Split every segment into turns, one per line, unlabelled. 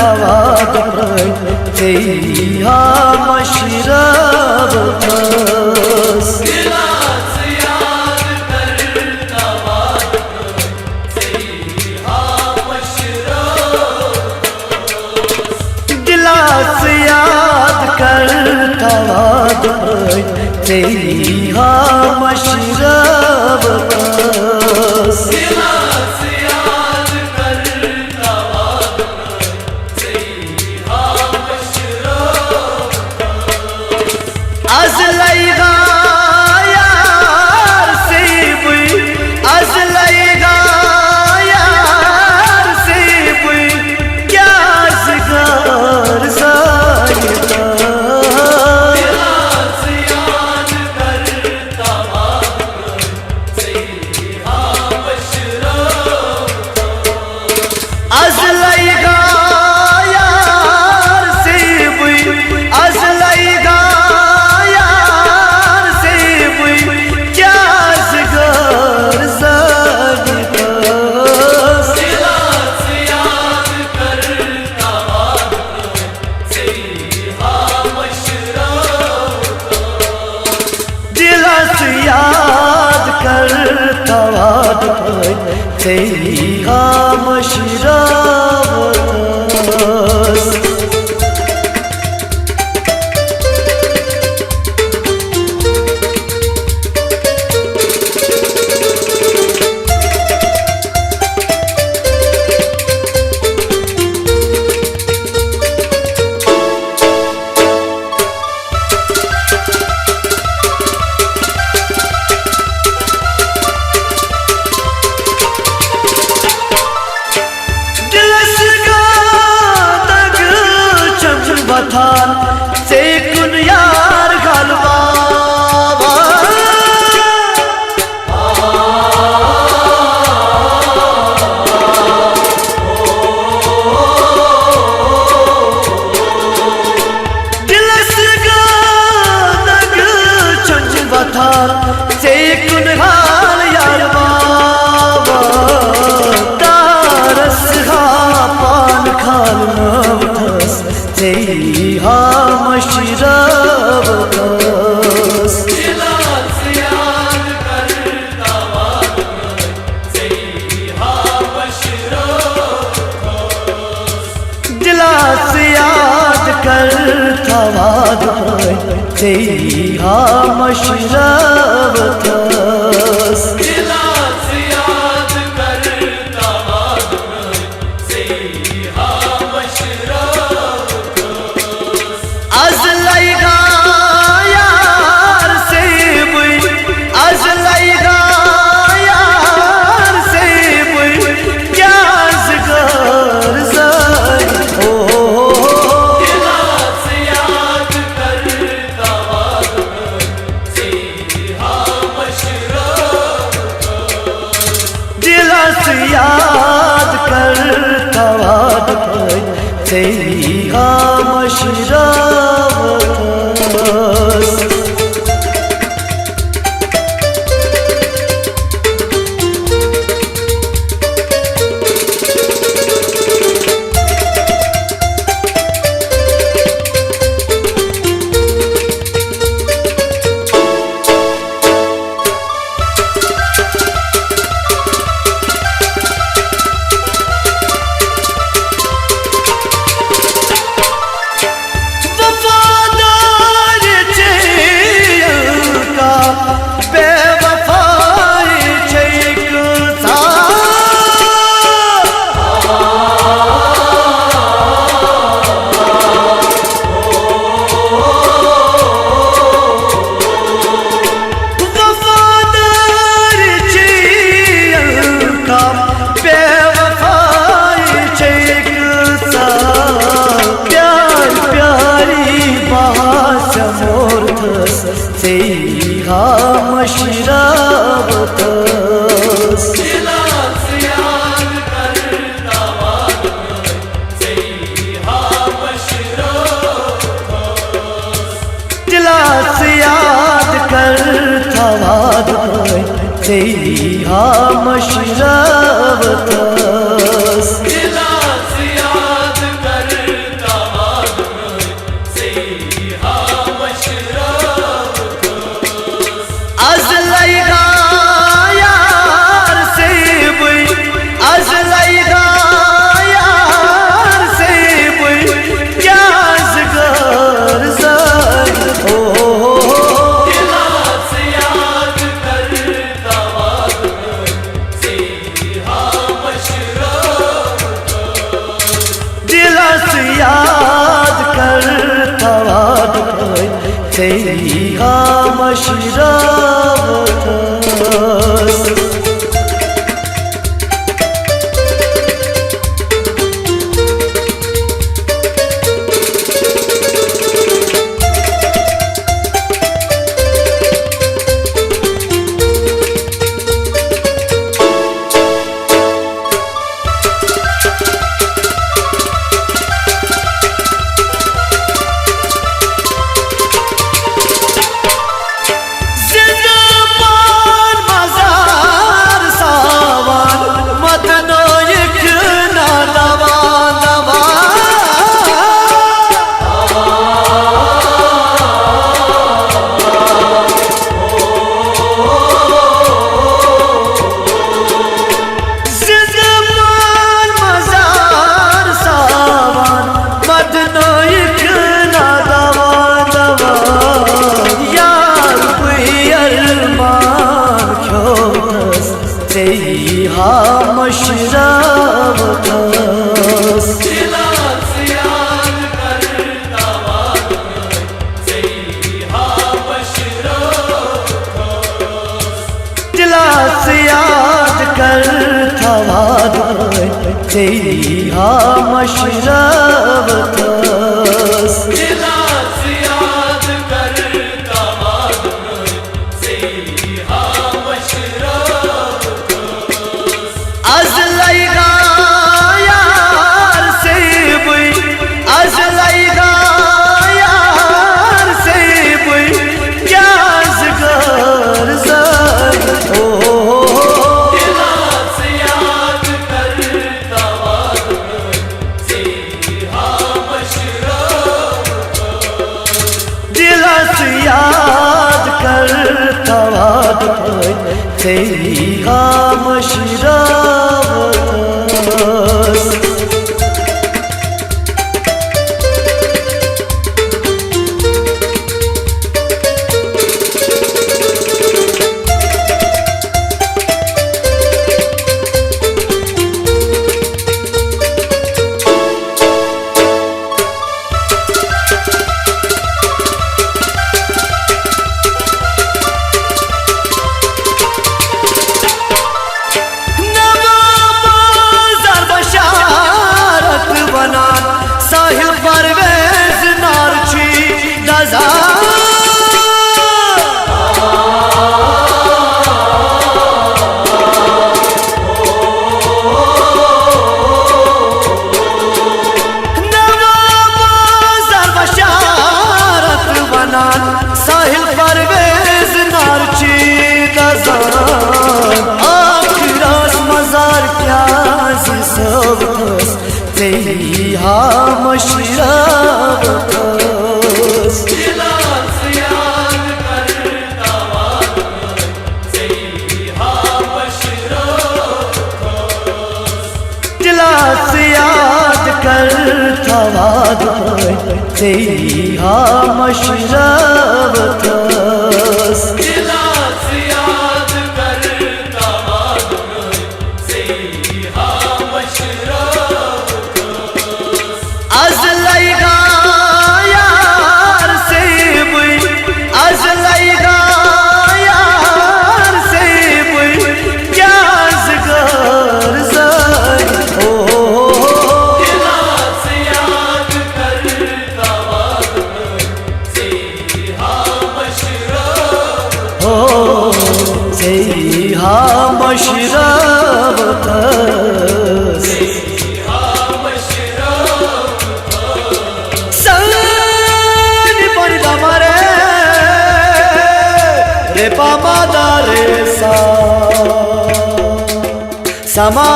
थवाद तेहा मशरब तेहा मशरब याद कर तवाद तेहा मशरब से कुन यार गलबा दिलस गानग चंच बथा से कुन हाल यार बाबा तारस हा पान खाल नवथस तेहा मशरब दिला से याद कर थवाद तेहा मशरब याद कर तवाद तेहा मशरब तेहा मशरब दिला से याद कर थवाद तेहा मशरब
दिला से याद कर
तेरी मशरावत तेरी मशरावत
याद करता तेरी मशरावत
अज़लाई यार से बुई अज़लाई यार से बुई क्या ज़िगर ज़र हो याद करता तेरी मशरावत साहिल परवेज नारची आखिरास मजार क्या सबस तेरी मशरावत याद करता तेरी मशरावत अज़लाई यार से बुई अज़लाई यार से बुई क्या ज़िगर ज़र हो तेरी मशरावत सनी पड़ी दमरे रे पामा दारे सा समा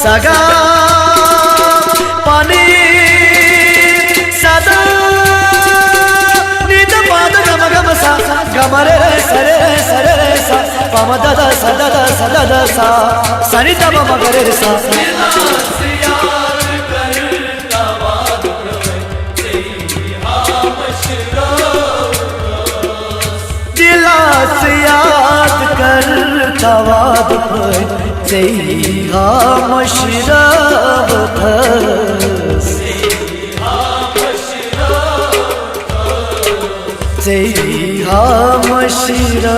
सगा पानी सदा निद पाद गम गम सा गमरे सरे सरे सा पम ददा सदा सदा सा सनि तब मगरे सा दिला से याद करता वाद तेरी मशरावत तेरी खामोशी रा